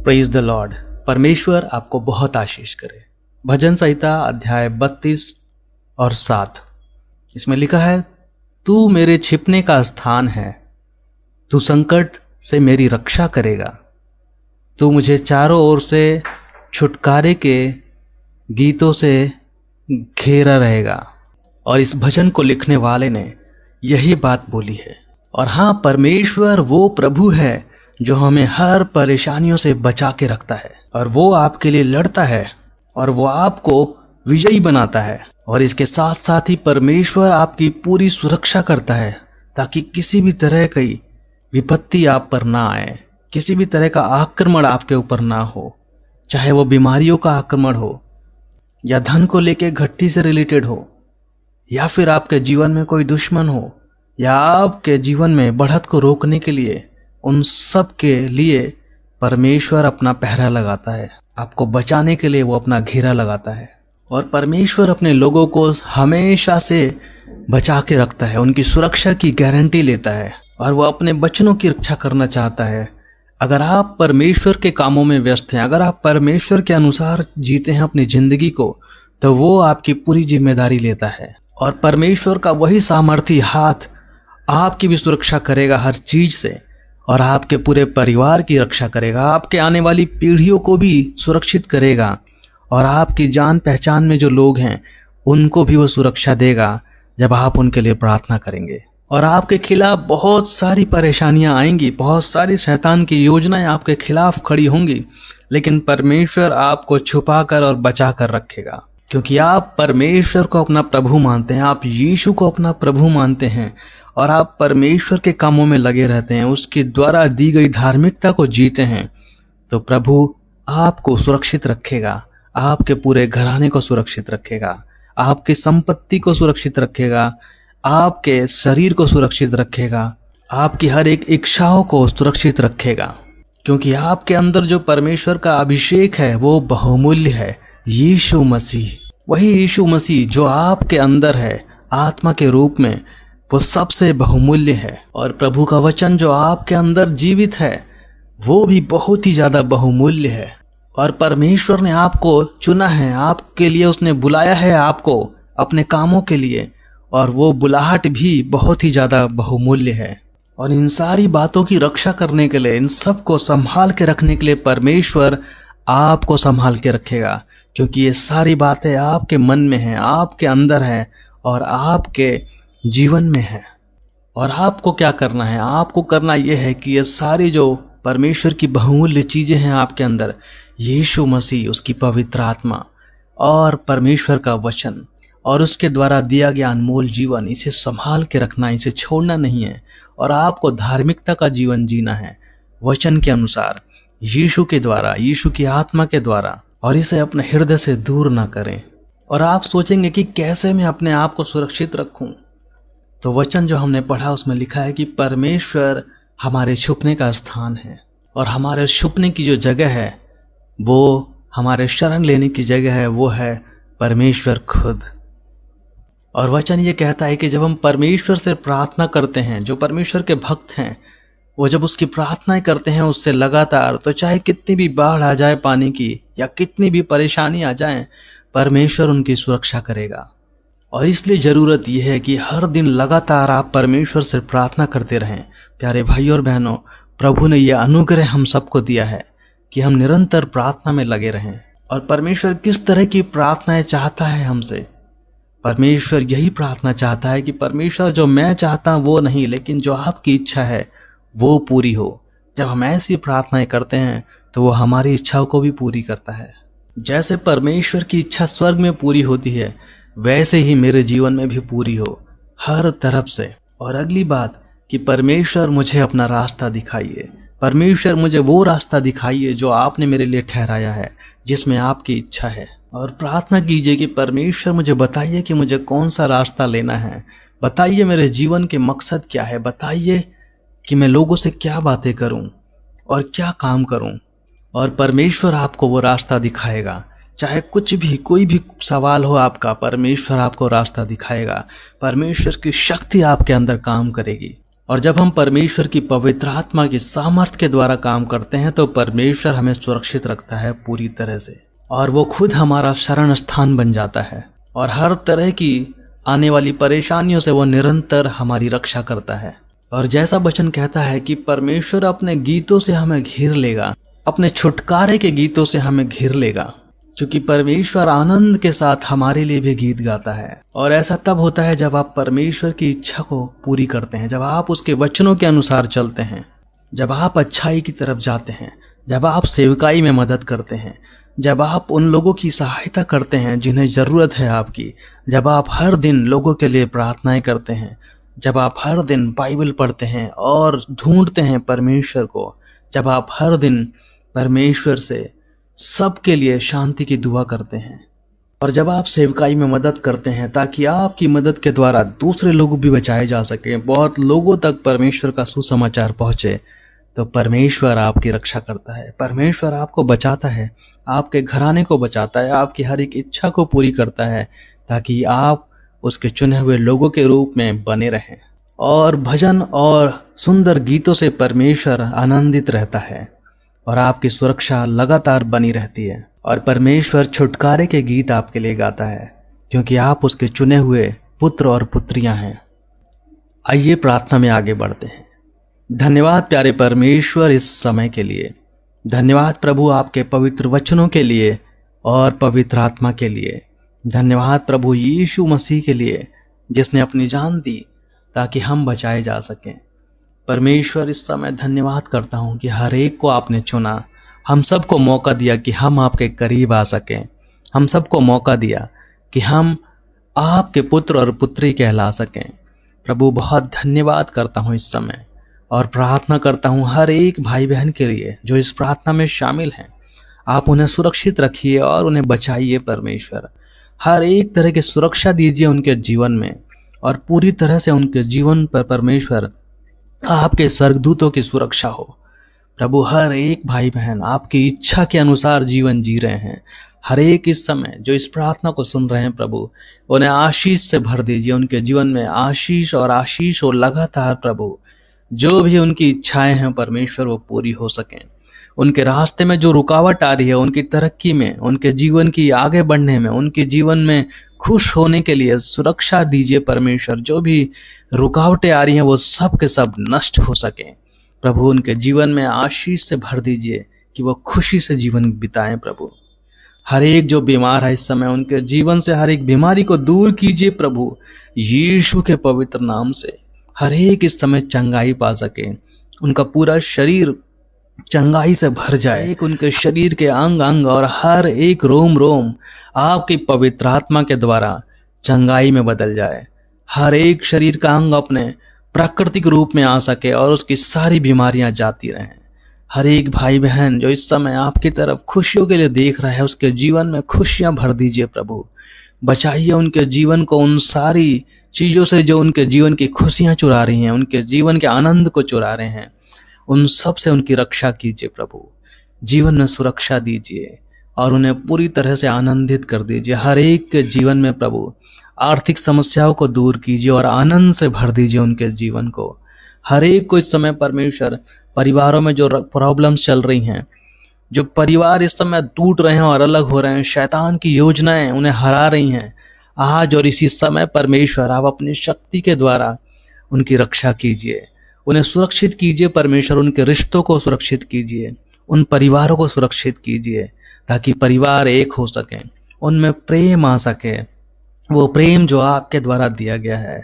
Praise the Lord. परमेश्वर आपको बहुत आशीष करे। भजन संहिता अध्याय 32 और 7 इसमें लिखा है, तू मेरे छिपने का स्थान है, तू संकट से मेरी रक्षा करेगा, तू मुझे चारों ओर से छुटकारे के गीतों से घेरा रहेगा। और इस भजन को लिखने वाले ने यही बात बोली है। और हाँ, परमेश्वर वो प्रभु है जो हमें हर परेशानियों से बचा के रखता है, और वो आपके लिए लड़ता है और वो आपको विजयी बनाता है। और इसके साथ साथ ही परमेश्वर आपकी पूरी सुरक्षा करता है ताकि किसी भी तरह की विपत्ति आप पर ना आए, किसी भी तरह का आक्रमण आपके ऊपर ना हो, चाहे वो बीमारियों का आक्रमण हो या धन को लेके घट्टी से रिलेटेड हो, या फिर आपके जीवन में कोई दुश्मन हो, या आपके जीवन में बढ़त को रोकने के लिए, उन सब के लिए परमेश्वर अपना पहरा लगाता है। आपको बचाने के लिए वो अपना घेरा लगाता है। और परमेश्वर अपने लोगों को हमेशा से बचा के रखता है, उनकी सुरक्षा की गारंटी लेता है, और वो अपने बचनों की रक्षा करना चाहता है। अगर आप परमेश्वर के कामों में व्यस्त हैं, अगर आप परमेश्वर के अनुसार जीते हैं अपनी जिंदगी को, तो वो आपकी पूरी जिम्मेदारी लेता है। और परमेश्वर का वही सामर्थी हाथ आपकी भी सुरक्षा करेगा हर चीज से, और आपके पूरे परिवार की रक्षा करेगा, आपके आने वाली पीढ़ियों को भी सुरक्षित करेगा, और आपकी जान पहचान में जो लोग हैं उनको भी वो सुरक्षा देगा जब आप उनके लिए प्रार्थना करेंगे। और आपके खिलाफ बहुत सारी परेशानियां आएंगी, बहुत सारी शैतान की योजनाएं आपके खिलाफ खड़ी होंगी, लेकिन परमेश्वर आपको छुपा कर और बचा कर रखेगा, क्योंकि आप परमेश्वर को अपना प्रभु मानते हैं, आप यीशु को अपना प्रभु मानते हैं, और आप परमेश्वर के कामों में लगे रहते हैं, उसके द्वारा दी गई धार्मिकता को जीते हैं। तो प्रभु आपको सुरक्षित रखेगा, आपके पूरे घराने को सुरक्षित रखेगा, आपकी संपत्ति को सुरक्षित रखेगा, आपके शरीर को सुरक्षित रखेगा, आपकी हर एक इच्छाओं को सुरक्षित रखेगा, क्योंकि आपके अंदर जो परमेश्वर का अभिषेक है वो बहुमूल्य है। यीशु मसीह, वही यीशु मसीह जो आपके अंदर है आत्मा के रूप में, वो सबसे बहुमूल्य है। और प्रभु का वचन जो आपके अंदर जीवित है वो भी बहुत ही ज्यादा बहुमूल्य है। और परमेश्वर ने आपको चुना है, आपके लिए उसने बुलाया है आपको अपने कामों के लिए, और वो बुलाहट भी बहुत ही ज्यादा बहुमूल्य है। और इन सारी बातों की रक्षा करने के लिए, इन सब को संभाल के रखने के लिए परमेश्वर आपको संभाल के रखेगा, क्योंकि ये सारी बातें आपके मन में हैं, आपके अंदर है और आपके जीवन में है। और आपको क्या करना है? आपको करना यह है कि ये सारी जो परमेश्वर की बहुमूल्य चीजें हैं आपके अंदर, यीशु मसीह, उसकी पवित्र आत्मा और परमेश्वर का वचन और उसके द्वारा दिया गया अनमोल जीवन, इसे संभाल के रखना, इसे छोड़ना नहीं है। और आपको धार्मिकता का जीवन जीना है वचन के अनुसार, यीशु के द्वारा, यीशु की आत्मा के द्वारा, और इसे अपने हृदय से दूर ना करें। और आप सोचेंगे कि कैसे मैं अपने आप को सुरक्षित रखूं, तो वचन जो हमने पढ़ा उसमें लिखा है कि परमेश्वर हमारे छुपने का स्थान है, और हमारे छुपने की जो जगह है, वो हमारे शरण लेने की जगह है, वो है परमेश्वर खुद। और वचन ये कहता है कि जब हम परमेश्वर से प्रार्थना करते हैं, जो परमेश्वर के भक्त हैं, वो जब उसकी प्रार्थनाएं करते हैं उससे लगातार, तो चाहे कितनी भी बाढ़ आ जाए पानी की, या कितनी भी परेशानी आ जाए, परमेश्वर उनकी सुरक्षा करेगा। और इसलिए जरूरत यह है कि हर दिन लगातार आप परमेश्वर से प्रार्थना करते रहें। प्यारे भाई और बहनों, प्रभु ने यह अनुग्रह हम सबको दिया है कि हम निरंतर प्रार्थना में लगे रहें। और परमेश्वर किस तरह की प्रार्थनाएं चाहता है हमसे? परमेश्वर यही प्रार्थना चाहता है कि परमेश्वर, जो मैं चाहता हूं वो नहीं, लेकिन जो आपकी इच्छा है वो पूरी हो। जब हम ऐसी प्रार्थनाएं करते हैं तो वो हमारी इच्छाओं को भी पूरी करता है। जैसे परमेश्वर की इच्छा स्वर्ग में पूरी होती है, वैसे ही मेरे जीवन में भी पूरी हो हर तरफ से। और अगली बात कि परमेश्वर मुझे अपना रास्ता दिखाइए, परमेश्वर मुझे वो रास्ता दिखाइए जो आपने मेरे लिए ठहराया है, जिसमें आपकी इच्छा है। और प्रार्थना कीजिए कि परमेश्वर मुझे बताइए कि मुझे कौन सा रास्ता लेना है, बताइए मेरे जीवन के मकसद क्या है, बताइए कि मैं लोगों से क्या बातें करूं और क्या काम करूं। और परमेश्वर आपको वो रास्ता दिखाएगा। चाहे कुछ भी, कोई भी सवाल हो आपका, परमेश्वर आपको रास्ता दिखाएगा। परमेश्वर की शक्ति आपके अंदर काम करेगी। और जब हम परमेश्वर की पवित्र आत्मा की सामर्थ्य के द्वारा काम करते हैं तो परमेश्वर हमें सुरक्षित रखता है पूरी तरह से, और वो खुद हमारा शरण स्थान बन जाता है, और हर तरह की आने वाली परेशानियों से वो निरंतर हमारी रक्षा करता है। और जैसा वचन कहता है कि परमेश्वर अपने गीतों से हमें घेर लेगा, अपने छुटकारे के गीतों से हमें घेर लेगा, क्योंकि परमेश्वर आनंद के साथ हमारे लिए भी गीत गाता है। और ऐसा तब होता है जब आप परमेश्वर की इच्छा को पूरी करते हैं, जब आप उसके वचनों के अनुसार चलते हैं, जब आप अच्छाई की तरफ जाते हैं, जब आप सेवकाई में मदद करते हैं, जब आप उन लोगों की सहायता करते हैं जिन्हें ज़रूरत है आपकी, जब आप हर दिन लोगों के लिए प्रार्थनाएं करते हैं, जब आप हर दिन बाइबल पढ़ते हैं और ढूंढते हैं परमेश्वर को, जब आप हर दिन परमेश्वर से सबके लिए शांति की दुआ करते हैं, और जब आप सेवकाई में मदद करते हैं ताकि आपकी मदद के द्वारा दूसरे लोग भी बचाए जा सकें, बहुत लोगों तक परमेश्वर का सुसमाचार पहुंचे, तो परमेश्वर आपकी रक्षा करता है, परमेश्वर आपको बचाता है, आपके घराने को बचाता है, आपकी हर एक इच्छा को पूरी करता है, ताकि आप उसके चुने हुए लोगों के रूप में बने रहें। और भजन और सुंदर गीतों से परमेश्वर आनंदित रहता है और आपकी सुरक्षा लगातार बनी रहती है, और परमेश्वर छुटकारे के गीत आपके लिए गाता है, क्योंकि आप उसके चुने हुए पुत्र और पुत्रियां हैं। आइए प्रार्थना में आगे बढ़ते हैं। धन्यवाद प्यारे परमेश्वर इस समय के लिए, धन्यवाद प्रभु आपके पवित्र वचनों के लिए और पवित्र आत्मा के लिए, धन्यवाद प्रभु यीशु मसीह के लिए जिसने अपनी जान दी ताकि हम बचाए जा सकें। परमेश्वर इस समय धन्यवाद करता हूं कि हर एक को आपने चुना, हम सबको मौका दिया कि हम आपके करीब आ सकें, हम सबको मौका दिया कि हम आपके पुत्र और पुत्री कहला सकें। प्रभु बहुत धन्यवाद करता हूं इस समय, और प्रार्थना करता हूं हर एक भाई बहन के लिए जो इस प्रार्थना में शामिल हैं। आप उन्हें सुरक्षित रखिए और उन्हें बचाइए परमेश्वर, हर एक तरह की सुरक्षा दीजिए उनके जीवन में, और पूरी तरह से उनके जीवन पर परमेश्वर आपके स्वर्गदूतों की सुरक्षा हो। प्रभु हर एक भाई बहन आपकी इच्छा के अनुसार जीवन जी रहे हैं, हर एक इस समय जो इस प्रार्थना को सुन रहे हैं प्रभु उन्हें आशीष से भर दीजिए, उनके जीवन में आशीष और लगातार प्रभु जो भी उनकी इच्छाएं हैं परमेश्वर वो पूरी हो सकें। उनके रास्ते में जो रुकावट आ रही है उनकी तरक्की में, उनके जीवन की आगे बढ़ने में, उनके जीवन में खुश होने के लिए सुरक्षा दीजिए परमेश्वर। जो भी रुकावटें आ रही हैं वो सब के सब नष्ट हो सकें प्रभु, उनके जीवन में आशीष से भर दीजिए कि वो खुशी से जीवन बिताएं प्रभु। हर एक जो बीमार है इस समय उनके जीवन से हर एक बीमारी को दूर कीजिए प्रभु, यीशु के पवित्र नाम से हर एक इस समय चंगाई पा सके, उनका पूरा शरीर चंगाई से भर जाए, एक उनके शरीर के अंग अंग और हर एक रोम रोम आपकी पवित्र आत्मा के द्वारा चंगाई में बदल जाए, हर एक शरीर का अंग अपने प्राकृतिक रूप में आ सके और उसकी सारी बीमारियां जाती रहें। हर एक भाई बहन जो इस समय आपकी तरफ खुशियों के लिए देख रहा है उसके जीवन में खुशियां भर दीजिए प्रभु, बचाइए उनके जीवन को उन सारी चीजों से जो उनके जीवन की खुशियां चुरा रही हैं, उनके जीवन के आनंद को चुरा रहे हैं, उन सब से उनकी रक्षा कीजिए प्रभु, जीवन में सुरक्षा दीजिए और उन्हें पूरी तरह से आनंदित कर दीजिए। हर एक के जीवन में प्रभु आर्थिक समस्याओं को दूर कीजिए और आनंद से भर दीजिए उनके जीवन को। हर एक को इस समय परमेश्वर परिवारों में जो प्रॉब्लम्स चल रही हैं, जो परिवार इस समय टूट रहे हैं और अलग हो रहे हैं, शैतान की योजनाएं उन्हें हरा रही हैं, आज और इसी समय परमेश्वर आप अपनी शक्ति के द्वारा उनकी रक्षा कीजिए, उन्हें सुरक्षित कीजिए परमेश्वर, उनके रिश्तों को सुरक्षित कीजिए, उन परिवारों को सुरक्षित कीजिए ताकि परिवार एक हो सके, उनमें प्रेम आ सके, वो प्रेम जो आपके द्वारा दिया गया है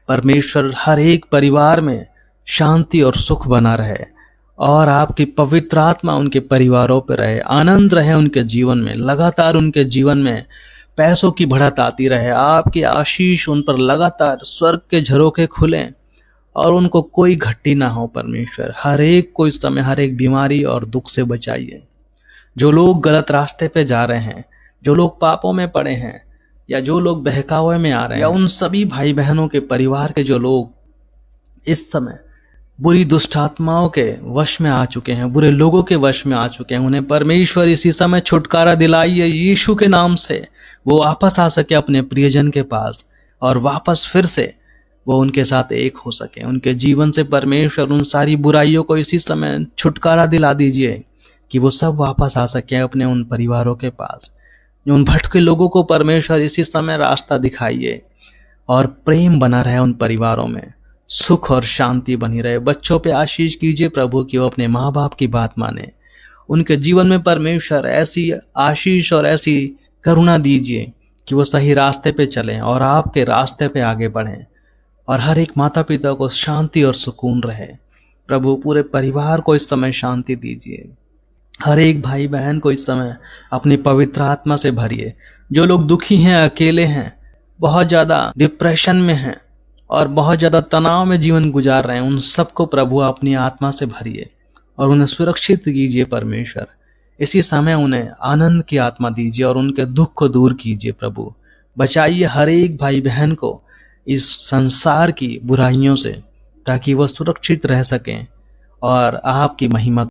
परमेश्वर। हर एक परिवार में शांति और सुख बना रहे और आपकी पवित्र आत्मा उनके परिवारों पर रहे, आनंद रहे उनके जीवन में, लगातार उनके जीवन में पैसों की बढ़त आती रहे, आपकी आशीष उन पर लगातार स्वर्ग के झरोखे खुलें और उनको कोई घट्टी ना हो परमेश्वर। हर एक को इस समय हर एक बीमारी और दुख से बचाइए। जो लोग गलत रास्ते पे जा रहे हैं, जो लोग पापों में पड़े हैं या जो लोग बहकावे में आ रहे हैं, या उन सभी भाई बहनों के परिवार के जो लोग इस समय बुरी दुष्ट आत्माओं के वश में आ चुके हैं, बुरे लोगों के वश में आ चुके हैं, उन्हें परमेश्वर इसी समय छुटकारा दिलाइए यीशु के नाम से। वो वापस आ सके अपने प्रियजन के पास और वापस फिर से वो उनके साथ एक हो सके। उनके जीवन से परमेश्वर उन सारी बुराइयों को इसी समय छुटकारा दिला दीजिए कि वो सब वापस आ सके अपने उन परिवारों के पास। उन भटके लोगों को परमेश्वर इसी समय रास्ता दिखाइए और प्रेम बना रहे उन परिवारों में, सुख और शांति बनी रहे। बच्चों पे आशीष कीजिए प्रभु कि वो अपने माँ बाप की बात माने। उनके जीवन में परमेश्वर ऐसी आशीष और ऐसी करुणा दीजिए कि वो सही रास्ते पे चलें और आपके रास्ते पे आगे बढ़ें। और हर एक माता पिता को शांति और सुकून रहे। प्रभु पूरे परिवार को इस समय शांति दीजिए। हर एक भाई बहन को इस समय अपनी पवित्र आत्मा से भरिए। जो लोग दुखी हैं, अकेले हैं, बहुत ज़्यादा डिप्रेशन में हैं और बहुत ज़्यादा तनाव में जीवन गुजार रहे हैं, उन सबको प्रभु अपनी आत्मा से भरिए और उन्हें सुरक्षित कीजिए परमेश्वर। इसी समय उन्हें आनंद की आत्मा दीजिए और उनके दुख को दूर कीजिए प्रभु। बचाइए हर एक भाई बहन को इस संसार की बुराइयों से, ताकि वह सुरक्षित रह सकें और आपकी महिमा